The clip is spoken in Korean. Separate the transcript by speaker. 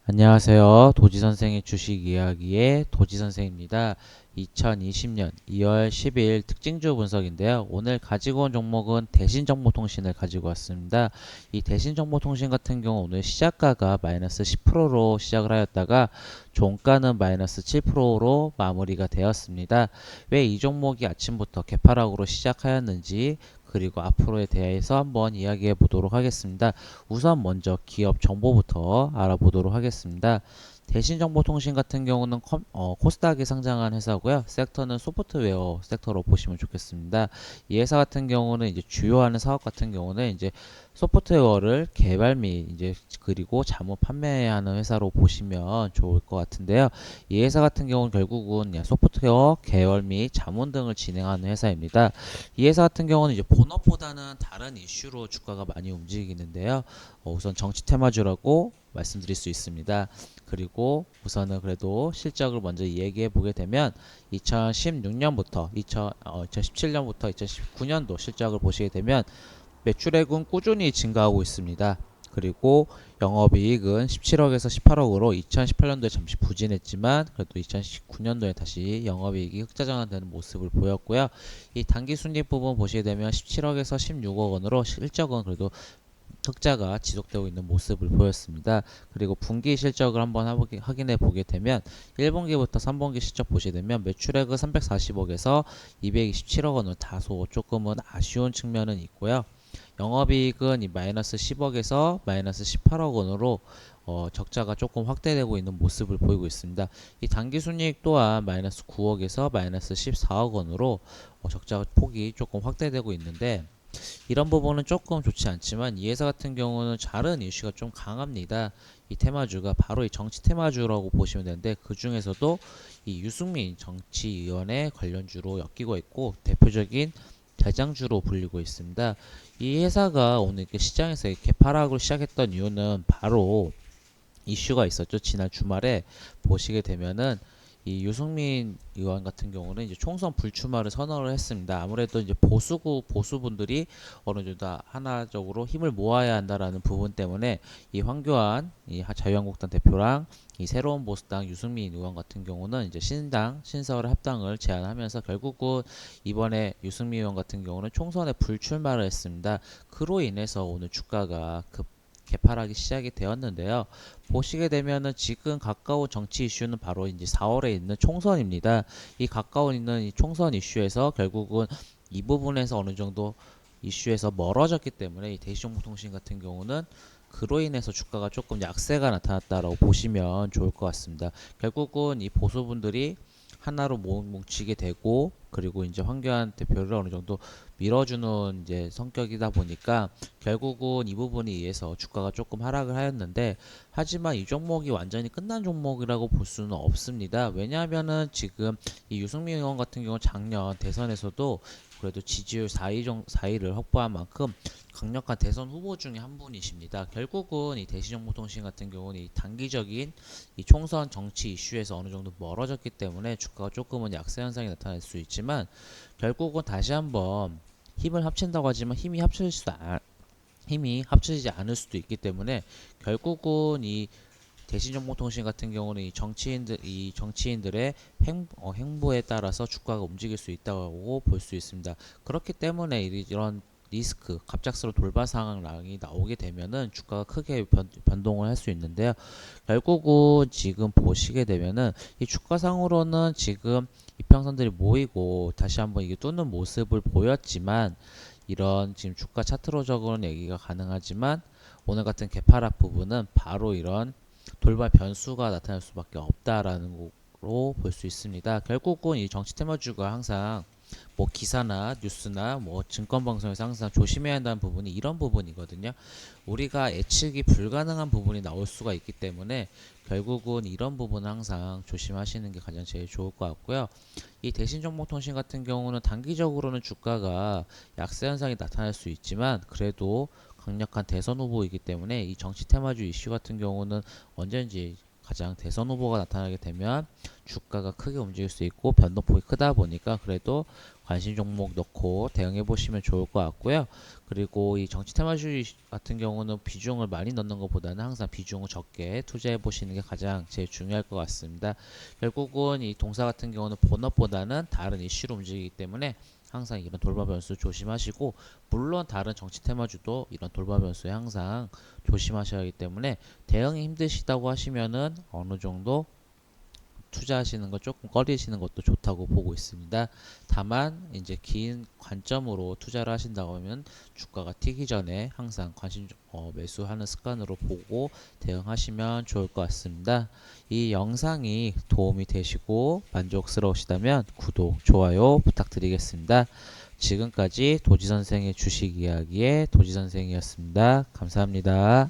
Speaker 1: 안녕하세요. 도지선생의 주식 이야기의 도지선생입니다. 2020년 2월 10일 특징주 분석인데요. 오늘 가지고 온 종목은 대신정보통신을 가지고 왔습니다. 이 대신정보통신 같은 경우 오늘 시작가가 마이너스 10%로 시작을 하였다가 종가는 마이너스 7%로 마무리가 되었습니다. 왜 이 종목이 아침부터 개파락으로 시작하였는지 그리고 앞으로에 대해서 한번 이야기해 보도록 하겠습니다. 우선 먼저 기업 정보부터 알아보도록 하겠습니다. 대신정보통신 같은 경우는 코스닥에 상장한 회사고요. 섹터는 소프트웨어 섹터로 보시면 좋겠습니다. 이 회사 같은 경우는 이제 주요하는 사업 같은 경우는 이제 소프트웨어를 개발 및 이제 그리고 자무 판매하는 회사로 보시면 좋을 것 같은데요. 이 회사 같은 경우는 결국은 소프트웨어 개발 및 자문 등을 진행하는 회사입니다. 이 회사 같은 경우는 이제 본업보다는 다른 이슈로 주가가 많이 움직이는데요. 우선 정치 테마주라고 말씀드릴 수 있습니다. 그리고 우선은 그래도 실적을 먼저 얘기해 보게 되면 2016년부터 2017년부터 2019년도 실적을 보시게 되면 매출액은 꾸준히 증가하고 있습니다. 그리고 영업이익은 17억에서 18억으로 2018년도에 잠시 부진했지만 그래도 2019년도에 다시 영업이익이 흑자전환되는 모습을 보였고요. 이 당기순이익 부분 보시게 되면 17억에서 16억 원으로 실적은 그래도 흑자가 지속되고 있는 모습을 보였습니다. 그리고 분기 실적을 한번 확인해 보게 되면 1분기부터 3분기 실적 보시게 되면 매출액은 340억에서 227억 원으로 다소 조금은 아쉬운 측면은 있고요. 영업이익은 이 마이너스 10억에서 마이너스 18억 원으로 적자가 조금 확대되고 있는 모습을 보이고 있습니다. 이 당기순이익 또한 마이너스 9억에서 마이너스 14억 원으로 적자 폭이 조금 확대되고 있는데 이런 부분은 조금 좋지 않지만 이 회사 같은 경우는 다른 이슈가 좀 강합니다. 이 테마주가 바로 이 정치 테마주라고 보시면 되는데 그 중에서도 이 유승민 정치위원회 관련주로 엮이고 있고 대표적인 대장주로 불리고 있습니다. 이 회사가 오늘 시장에서 개파락으로 시작했던 이유는 바로 이슈가 있었죠. 지난 주말에 보시게 되면은 이 유승민 의원 같은 경우는 이제 총선 불출마를 선언을 했습니다. 아무래도 이제 보수분들이 어느 정도 하나적으로 힘을 모아야 한다라는 부분 때문에 이 황교안 이 자유한국당 대표랑 이 새로운 보수당 유승민 의원 같은 경우는 이제 신당 신설 합당을 제안하면서 결국은 이번에 유승민 의원 같은 경우는 총선에 불출마를 했습니다. 그로 인해서 오늘 주가가 개파락이 시작이 되었는데요. 보시게 되면은 지금 가까운 정치 이슈는 바로 이제 4월에 있는 총선입니다. 이 가까운 있는 이 총선 이슈에서 결국은 이 부분에서 어느 정도 이슈에서 멀어졌기 때문에 이 대시정보통신 같은 경우는 그로 인해서 주가가 조금 약세가 나타났다라고 보시면 좋을 것 같습니다. 결국은 이 보수분들이 하나로 뭉치게 되고 그리고 이제 황교안 대표를 어느 정도 밀어주는 이제 성격이다 보니까 결국은 이 부분에 의해서 주가가 조금 하락을 하였는데 하지만 이 종목이 완전히 끝난 종목이라고 볼 수는 없습니다. 왜냐하면은 지금 이 유승민 의원 같은 경우 작년 대선에서도 그래도 지지율 4위를 확보한 만큼 강력한 대선 후보 중에 한 분이십니다. 결국은 이 대시정보통신 같은 경우는 이 단기적인 이 총선 정치 이슈에서 어느 정도 멀어졌기 때문에 주가가 조금은 약세 현상이 나타날 수 있지만 결국은 다시 한번 힘을 합친다고 하지만 힘이 합쳐지지 않을 수도 있기 때문에 결국은 이 대신정보통신 같은 경우는 이 정치인들의 행보에 따라서 주가가 움직일 수 있다고 볼 수 있습니다. 그렇기 때문에 이런 리스크, 갑작스러운 돌발 상황이 나오게 되면은 주가가 크게 변동을 할 수 있는데요. 결국은 지금 보시게 되면은 이 주가상으로는 지금 이평선들이 모이고 다시 한번 이게 뚫는 모습을 보였지만 이런 지금 주가 차트로적으로는 얘기가 가능하지만 오늘 같은 개파락 부분은 바로 이런 돌발 변수가 나타날 수밖에 없다라는 거로 볼 수 있습니다. 결국은 이 정치 테마주가 항상 뭐 기사나 뉴스나 뭐 증권 방송에서 항상 조심해야 한다는 부분이 이런 부분이거든요. 우리가 예측이 불가능한 부분이 나올 수가 있기 때문에 결국은 이런 부분은 항상 조심하시는 게 가장 제일 좋을 것 같고요. 이 대신정보통신 같은 경우는 단기적으로는 주가가 약세 현상이 나타날 수 있지만 그래도 강력한 대선 후보이기 때문에 이 정치 테마주 이슈 같은 경우는 언제든지 가장 대선 후보가 나타나게 되면 주가가 크게 움직일 수 있고 변동폭이 크다 보니까 그래도 관심 종목 넣고 대응해 보시면 좋을 것 같고요. 그리고 이 정치 테마주의 같은 경우는 비중을 많이 넣는 것보다는 항상 비중을 적게 투자해 보시는 게 가장 제일 중요할 것 같습니다. 결국은 이 동사 같은 경우는 본업보다는 다른 이슈로 움직이기 때문에 항상 이런 돌발 변수 조심하시고, 물론 다른 정치 테마주도 이런 돌발 변수에 항상 조심하셔야 하기 때문에 대응이 힘드시다고 하시면은 어느 정도 투자하시는 거 조금 꺼리시는 것도 좋다고 보고 있습니다. 다만 이제 긴 관점으로 투자를 하신다고 하면 주가가 튀기 전에 항상 매수하는 습관으로 보고 대응하시면 좋을 것 같습니다. 이 영상이 도움이 되시고 만족스러우시다면 구독, 좋아요 부탁드리겠습니다. 지금까지 도지선생의 주식 이야기의 도지선생이었습니다. 감사합니다.